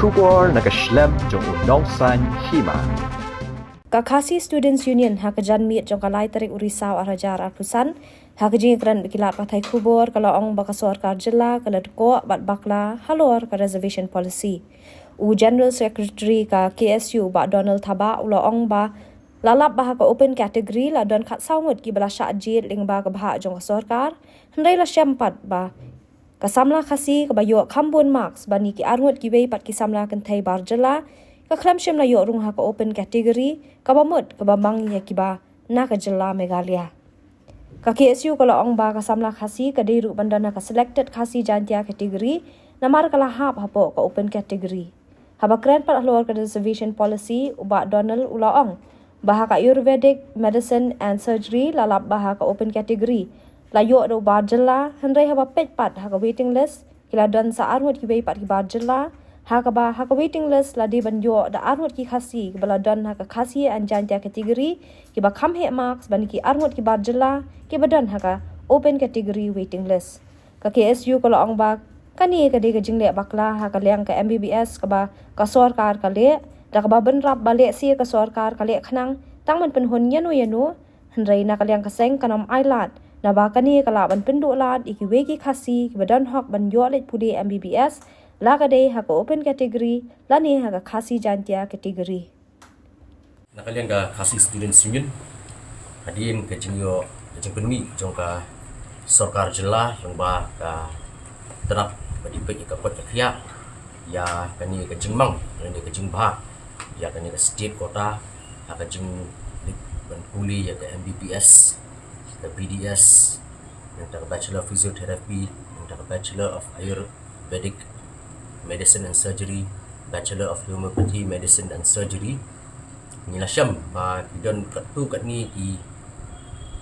Shubor nakaslem jong unongsan hima. Kakasi Students Union hakajan miet jong kalai tarik urisau arajar arpusan hakajing kran bikilat patai kubur kalau ong bakasor karjela kalau deko bat bakla halor ka reservation policy. General Secretary ka KSU Bak Donald Thaba ulo ong ba lalap bah ka open category la don khat saungut ki bala syajid ling ba ka bah jong sorkar hendai la syampat ba kasamla khasi ka bayo khambun marks bani ki arngut ki wei pat ki samla kan thai barjela ka khlam shem la yo rung ha ka open category ka bamut ka bamang ya ki ba na ka jela Meghalaya ka KSU kala ong ba ka samla khasi ka deiru bandana ka selected khasi jantia category namar kala hap hapo ka open category haba kren pat halor ka reservation policy uba Donald ulaong baha ka Ayurvedic medicine and surgery lalap baha ka open category layo do barjela hendai haba pet pat ha ka waiting list kila don sa arwat ki bei pat ki barjela ha ka waiting list la di banjo da arwat ki khasi bala don ha ka khasi an jantia category ki ba kham he marks ban ki arwat ki barjela ki badan ha ka open category waiting list ka KSU ko ong ba kani ka de ka jingle bakla ha ka liang ka MBBS ka ba ka sarkar ka le da ka ba benrap balik si ka sarkar ka le khnang tangman penhon yanu hendai na ka liang ka seng kanam ailat na ba kani ka la ban pendu lat iki wegi khasi ki badan hok ban yo le pudi MBBS la ka de ha ka open category la ni ha ka khasi jantia category na kalian ka khasi Students Union hadin ka jingyo jing penmi jong ka sarkar jela yang ba ka terap badi pe ka kot khia ya kani ka jingmang ni ka jingba ya kani ka state kota ka jing ban kuli ya ka MBBS ka BDS yang ka Bachelor of Physiotherapy yang ka Bachelor of Ayurvedic Medicine and Surgery, Bachelor of Homeopathy Medicine and Surgery. Inilah syam don kat tu kat ni di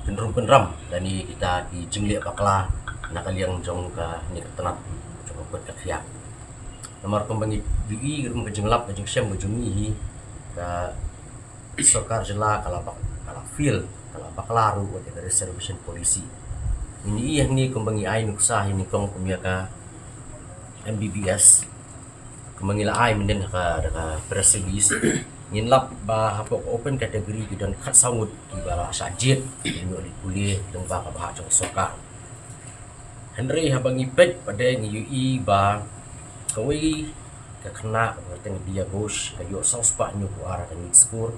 penram dan ni kita di jingli bakla nak kalian jong ka ni ketenat jong buat ka khia. Nomor kombangi BI gerum ka jenglap ka jeng syam ka jungi ka sarkar jela kala feel kala bakla ru ka reservation policy. Ini yang ni kombangi ai nuksa ini kong kumia ka MBBS kemangila ai menden ka press release nginlap ba hapok open category dan khat sangut di bala sajid ni oli kuliah deng ba ka bah jong soka Henry habangi pet pada ni UI ba kawai ka khna berteng dia gosh kayo sauspa nyu ku ara kan score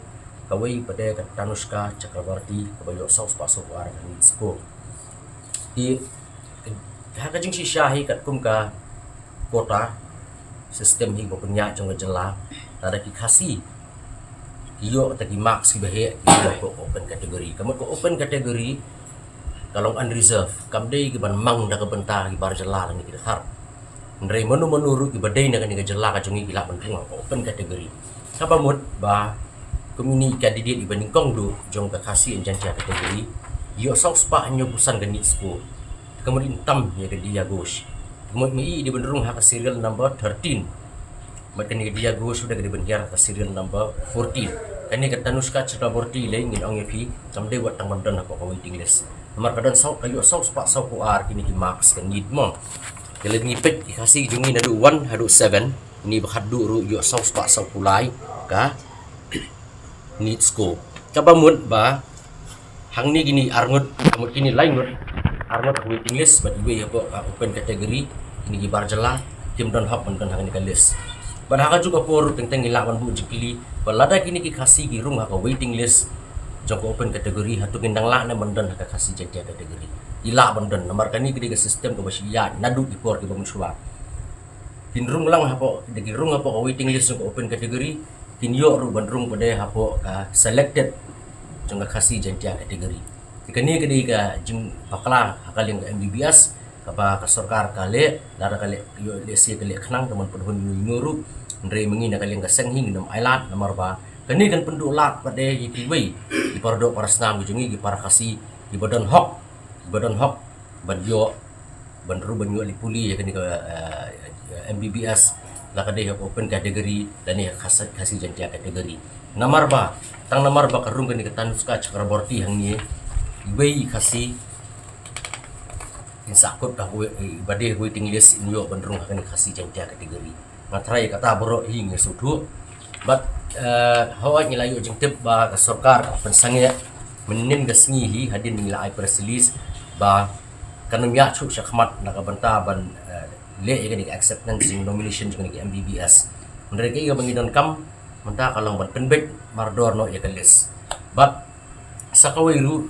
kawai pada ka Tanushka Chakrabarti kayo sauspa so ku ara kan score di ha ka jing si syahi kat kum ka kota sistem hi punya jong jela tada ki khasi iyo tagi marks ki bahe ko open category kamu ko open category kalau unreserved kamdei ki ban mang da ka benta ki bar jela ni ki har ndrei menuru ki badai na ka ni jela ka jongi ki la ban ko open category kapa mut ba komuni candidate ibanding kong du jong ka khasi jantia category iyo saus pa nyo pusan ganit school kemudian tam ya ke dia gosh Mui di benderung hak serial number 13. Makan dia go sudah ke benjar ke serial number 14. Kani kata Tanushka Chakraborty lain ngin ong epi samde wat tang bandan apa ka waiting list. Nomor kadan sau kayu sau spa sau ku ar kini ki marks kan need mo. Kele ngipet ki kasi jungi nadu 1 hadu 7 ni bahadu ru yo sau spa sau kulai ka need score. Kaba mut ba hang ni gini arngut kamut kini lain mut arngut waiting list but we apa open category ini di barjela kim don hop don hang ni ka list badha juga por teng ilawan bu jikili balada kini ki khasi gi rung ka waiting list joko open category hatu gendang la na bandon ka khasi jantia category ila bandon nomor kani ki sistem ko basiya nadu ki por ki bamun suwa kin rung lang hapo digi rung hapo waiting list ko open category kin yo ru bandrung pada hapo ka selected jong khasi jantia category kini kedi ka jing bakla hakal yang MBBS kapa ka sarkar kale lara kale yo lesi kale khnang teman penhun nguru ndrei mengina kale ka senghing nam ailat nomor ba kini kan pendu lat pade yiti wei di pardo parasnam jungi di para kasi di badan hok banyo banru banyo lipuli ya kini ka MBBS la kade open category dan ya khasi jantia category nomor ba tang nomor ba karung kini ka Tanushka Chakraborty hang ni wei khasi insakut ka badai waiting list inyo bandrung akan khasi jantia kategori matrai kata borok hingga sudu but hawat ngilayu jeng tip ba ka sarkar pensange menin gasngi hi hadin nila ai press release ba kanum ya chuk syakmat nakabanta ban le ni acceptance in nomination jeng ni MBBS mereka iga bangidon kam menta kalong ban penbet mardor no ya kalis but sakawairu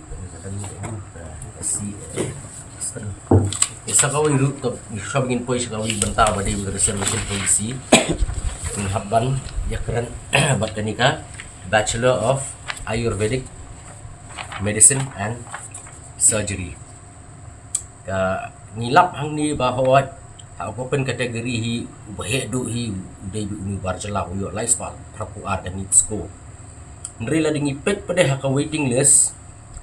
sakawairu to shabingin poi sakawi banta ba de reservation policy habban yakran bat kanika Bachelor of Ayurvedic Medicine and Surgery ka ngilap hang ni bahwa ako pen kategori hi bahedu hi udai uni barjala yo lifespan prapu ar dan ipsko nrila ding ipet pada haka waiting list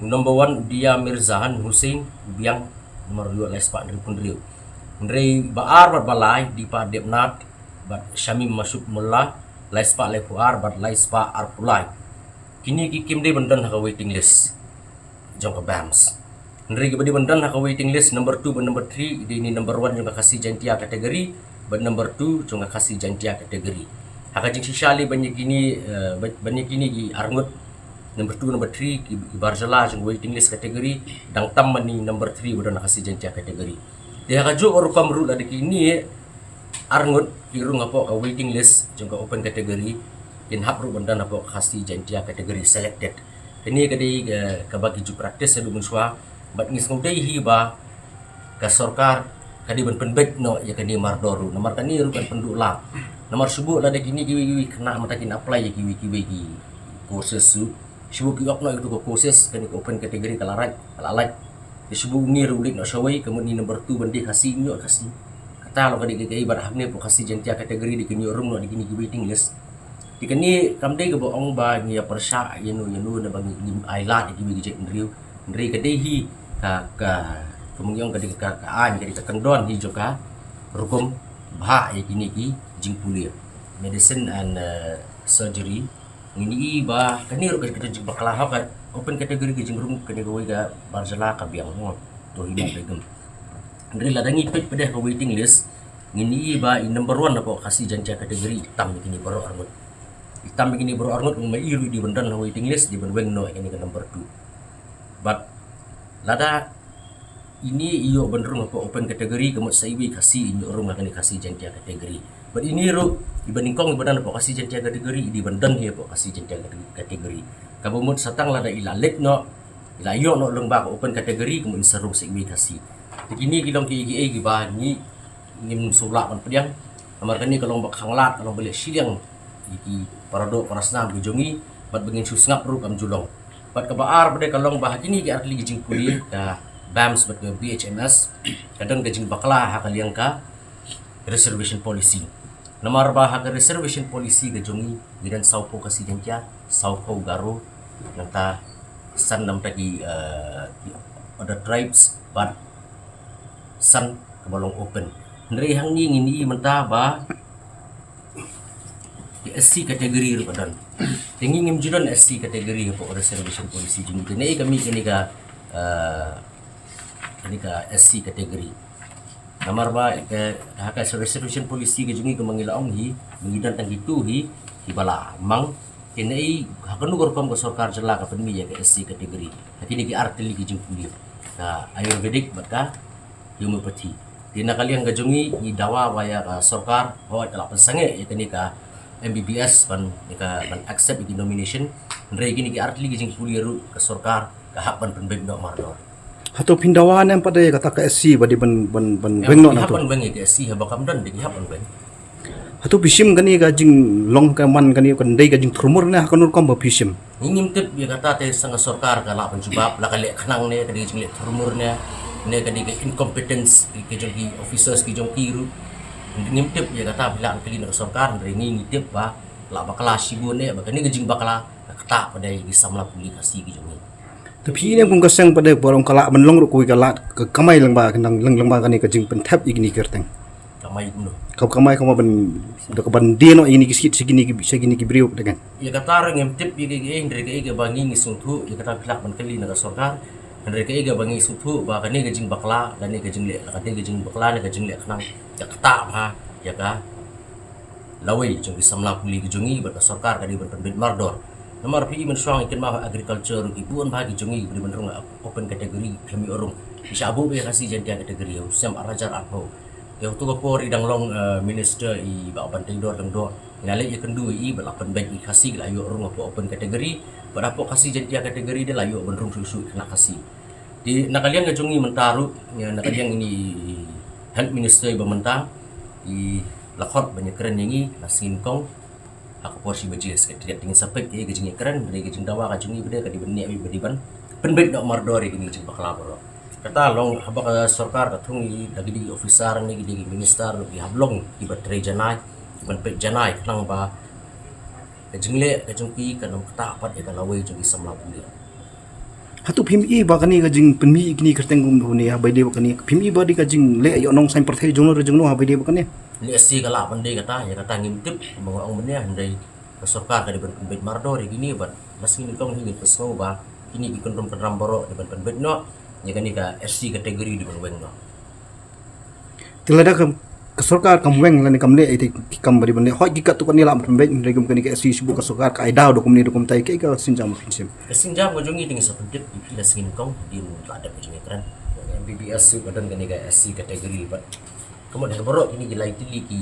number 1 Udia Mirzahan Hussein biang nomor 2 lifespan dari pundriu nrei baar balai di pa depnat bat Syamim Masuk Mullah laispa lepuar bat laispa arpulai kini kikim de bandan haka waiting list jong ka bams nri gabadi bandan haka waiting list number 2 ban number 3 ini number 1 jong ka kasih jantia kategori ban number 2 jong ka kasih jantia kategori haka jing sishali banyak kini gi arngut number 2 number 3 ki barjala jong waiting list kategori dang tam mani number 3 badan kasih jantia kategori dia haka jo oru pamru la kini arngut kirung apo ka waiting list jong ka open kategori in hapru bandan apo kasih jantia kategori selected ini kadi ka bagi ju praktis sedu munswa bat ngis ngudai hi ba ka sarkar kadi ban penbet no ya kadi mardoru nomor kani rukan pendula nomor subuh la de kini kiwi kena matakin apply ya kiwi courses su subuh ki okno itu ko courses kani open kategori kalalai subuh ni rulik no shawai kemudian nomor 2 bandi kasih nyo kasih kata lo kadi kai bar hamne po kasih jantia kategori di kini room no di kini waiting list di kini kamdai ke boong ba ngia persya yenu na bangi ailat di kiwi jek ndri kadi hi ka kemungyong kadi ka aan kadi ka kendon hi joka rukum bah ya kini ki jingpulia medicine and surgery ini ba kani ru ka jing bakla ha ka open kategori ki jingrum kani go ga barjala ka biang mo to hi begum ndri ladangi pet pada ka waiting list ini ba number 1 apa kasih jantia kategori hitam kini baru armut hitam kini baru armut mai iru di bandan waiting list di banweng no ini ke number 2 but lada ini iyo benrung apa open kategori kemut saiwi kasih ini orang akan dikasih jantia kategori but ini ru dibanding kong ibadan apa kasih jantia kategori di bandan hi apa kasih jantia kategori kabumut satang lada ilalet no ilayo no lembak open kategori kemut serung saiwi kasih begini kilong ki giba ni ngim sulak pan pediang amar kani kalau bak hanglat kalau beli siang iki parado parasnam bijongi bat bengin susngap ru kam julong bat kabaar pada kalong bah kini ki artli jing kuli ka BAMS bat ke BHMS kadang gajing bakla ha kaliang ka reservation policy nomor bah ka reservation policy gajongi gidan saupo kasih jantia saupo garo nanta san nam tagi other tribes but san kebalong open ndri hang ni ngini menta ba SC kategori ru padan tingi ngim judan SC kategori po reservation policy jing ne kami kini ka SC kategori namar ba ke haka reservation policy ke jungi ke mangilaong hi mengidan tang itu hi bala mang kini hakanu gorkom ko sarkar jela ka penmi ya ke SC kategori kini ki artili ki jing puli ka ayurvedic batka homeopathy tina kaliang gajungi ni dawa waya ka sarkar ho tala pensange ya kini ka MBBS ban accept di nomination ndre gini ki artli gijing puliru ka sarkar ka hakban penbeg no mardor hato pindawan yang pada kata ka SC badi ban beng no hapan beng ke SC ha bakam dan di hapan beng hato pisim kani gajing long ka man kani kandai gajing trumur na kanur kom ba pisim ngim tip ya kata te sang sarkar ka la penjubab la kale khanang ne kadi jing le trumur ne kadi ke incompetence ke jong officers ki jong kiru ngimtip ya kata bilang kali nak sarkar dari ni ngitip ba la bakala sibun ne ba kani gajing bakala kata pada gisamla publikasi ki jongi tapi ini kung kasang pada borong kala menlong ru kui kala ke kamai lang ba kendang lang ba kani gajing pentap igni kerteng kamai kuno kau kamai kau ban do ka ban dino ini kisit segini ki brio dengan ya kata ngimtip ya ge dari ge bangi ngisungtu ya kata bilak ban kali nak sarkar dari ke bangi sutu ba kani gajing bakla dan ni gajing le kani gajing bakla ni gajing le kanang ya kata ha ya ka lawai jong ki samla puli ki jongi ba sarkar ka di ban penbit mardor nomor pi men suang ikan ma agriculture ki buon bagi jongi di ban rung open kategori kami orang bisa abu be kasih jadi kategori sem arajar apo yang tu ko idang long minister i ba ban tendor dang do ngale ye kendu i ba lapan bank i kasih la yo orang apa open kategori pada apa kasih jadi kategori dia la yo ban rung susu kena kasih di nakalian ga jongi mentaru nakalian ini health minister i ba mentang i lakot banyak keren yang nasin kong aku porsi bajes ke tidak tingin sampai ke gejing keren dari gejing dawa ka jungi bede ka di beni abi bediban penbet dok mardori gini gejing bakla bro kata long haba ka sarkar ka thungi lagi di officer ni di minister di hablong di baterai janai ban pet janai nang ba gejing le gejing pi ka nam kata apat e ka lawai jungi samla puli hatu PMI ba kani kajing penmi ikni kerteng gum dhone ha baide ba kani PMI ba di kajing le ayo nong sain perthai jongno re jongno ha baide ba kani ni SC kala pandai kata ya kata ngimtip mengong meneh andai sarkar ka di penbet mardori gini ban masing kong hingin pesno ba ini ikon rom kedram borok di penbet no ya kani ka SC kategori di bang no tilada kam sarkar kam weng lan kam le ite kam bari bane hoi gikat tu kani lam penbet re gum kani ka SC sibu ka sarkar ka aidao do kumni do kum tai ke ka sinjam pinsim kesinjam ko jongi dengan sependip di lasingin kong di ada kejeng keren MBBS su badan kani ka SC kategori ban kemudian borok ini gilai tili ki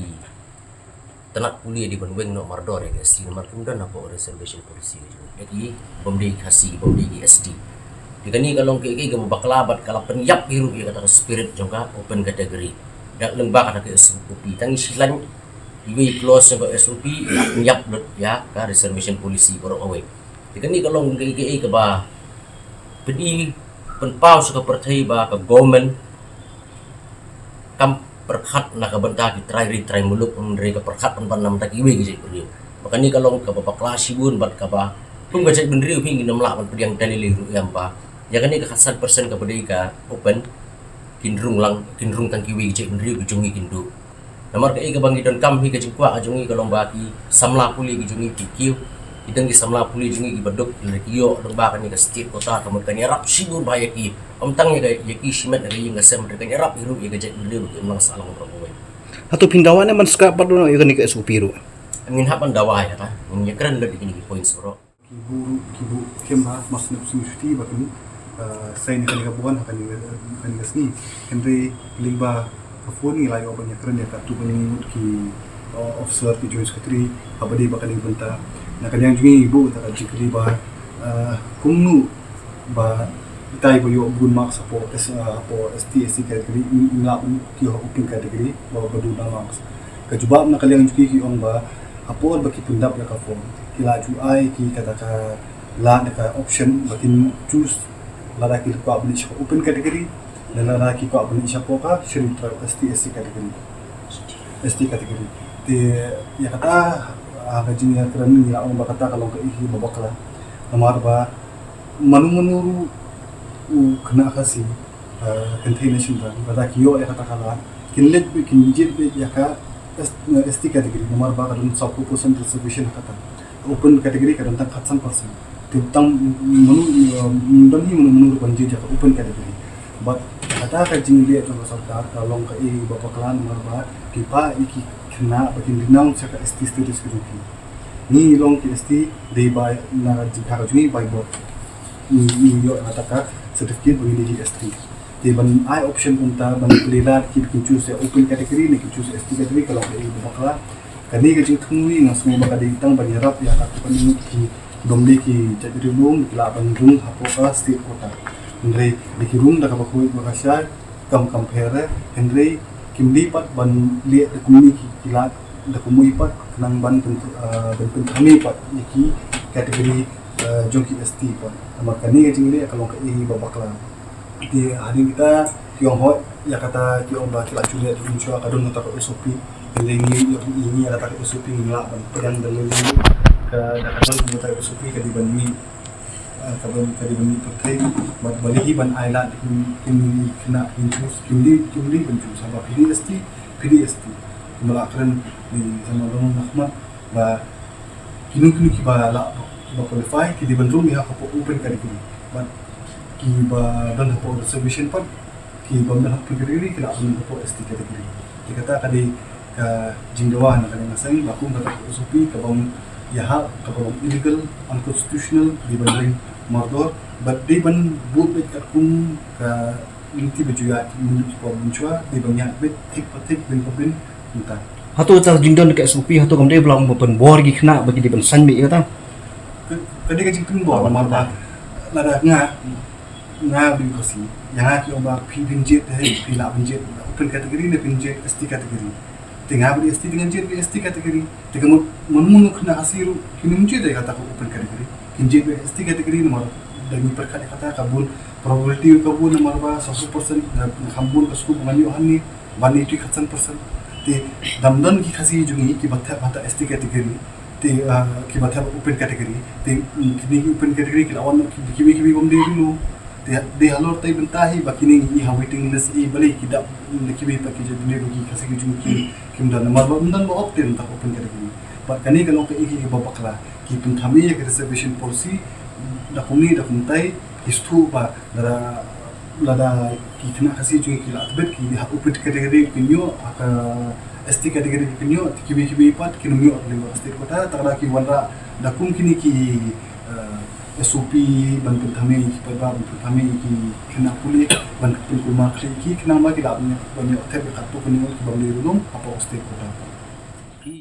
tenak kuliah di Banweng no mardor ya guys nomor kemudian apa reservation polisi jadi bomdei kasih bomdei SD dikani kalau ke gam baklabat kalau penyap biru ya kata spirit jongka open kategori dak lembak kata ke SOP tangi silan iwi close ke SOP penyap ya ka reservation polisi borok away dikani kalau ke ba pedi penpau suka percaya ba ke government kam perkhat nak benta ki try muluk dari ke perkhat pan nam tak iwe gitu beri makanya kalau ke bapak kelas bun bat ka ba pun baca bendri ping nam la pan pediang dalil yang pa ya kan ni ke 100% ke bedai ka open kinrung tang kiwi gitu bendri ujungi kindu nomor ke bang don kam hi ke jingkwa ajungi kalau baki samla puli ujungi kikiu idang ki samla puli jungi ki bedok lekio dong ba kan ni ke setiap kota kamu kan yarap sibur bahaya ki omtang ya ki simet dari yang gasem mereka yarap hiru ya gajak dulu ki memang salah ngomong hatu pindawane man ska padu no ikani ka SOP ro angin hapan dawa ya ta ini keren lebih ini points bro kibu kemba mas nafsu shuti bakni sai ni kan bukan kan gasni henry lingba phone ni layo banyak keren ya tu bani ki officer ki join secretary abadi bakali benta na kanyang jungi ibu ta jikri ba kumnu ba itai bo yo gun marks po ST category ila ki ho open category ba badu na marks ka jubab na kanyang jungi ki ong ba apo ba ki pundap ya ka form kila ju ai ki kata ka la na ka option bakin choose la ki ko abni open category dan la ki ko abni po ka shiri ST category te ya kata gajing ya keren ni orang berkata kalau ke ihi babaklah nomor ba manu kena kasih container simpan pada kio ya kata kala kinlet kinjit ya ka ST kategori nomor ba kadun 10% reservation kata open kategori kadun tak 100% tentang manu banjir ya open kategori but kata gajing dia contoh sarkar kalau ke ihi babaklah nomor ba pipa iki kena bakin dinang cakap ST status keduduki ni long ki ST day by na jika jui by bot ni yo ataka certificate bagi di ST di ban I option unta ban pilihan ki bikin choose open category ni ki choose ST category kalau ke bakla kani ke jing thungwi ngang semua baka ditang bagi rap ya aku kan ki domli ki jadi room di laban room hapo ka state kota ndre di room da ka bakoi bakasya kam compare ndre kimli pat ban liat de kumi kilat de kumi pat kenang ban bentuk kami pat iki kategori jongki ST pat maka ni jingli kalau ke ini babakla di hari kita tiong hot ya kata tiong ba kila julia di insya kadon nota ke SOP ini ada tak SOP ngila ban pedang dalil ke kadon nota ke SOP ke di ban ni kabel kadi bani pertai balihi ban island kini kena injus kini bencu sama PDST melakran di sama Long Ahmad ba kini ki ba la ba qualify ki di bandung ya ko open category ba ki ba dan po reservation pan ki ba dan category kila ko ST category dikata kadi ka jingdawa na kanyang nasay bakum kata usupi kabang yaha kabang illegal unconstitutional di banding mardor but di ban but bet kum ka inti bejuya menurut pembuncua di banyak bet tik patik bin pabin entah Hatu tar jingdon ke SOP hatu kamde belang bepen bor gi kena bagi di ben sanbi kata. kadi ka jingtung bo marba lada nga bin kosi yang ki oba pi binjet pi la binjet open kategori ne binjet ST kategori tinggal beri ST dengan jet ST kategori tinggal mun kena hasiru kini munjet dia kata open kategori binjet ST kategori nomor dan perkara kata kabul probability kabul nomor ba 100% kabul kasku menganyu hani bani 100% te damdan ki khasi jungi ki bata ST kategori te ki bata open kategori te kini open kategori ki lawan ki bom dulu de halor tay bentahi bakini i waiting list i bali kidap kibi pa ki jadi rugi kasi ki kim dan nomor dan bo optin tak open kategori but kani kalau ke iki babakla ki pun thami ya reservation policy da kumi da kuntai histu ba lada ki kena kasi jungi ki latbet ki open kategori kinyo aka ST kategori kinyo kibi pat kinyo linggo state kota takra ki wanda da kum kini ki SOP ban pertama ki kena pulih ban kulma ki kena ma ki da banyak tebe kat tu kini ki bang di rumah apa state kota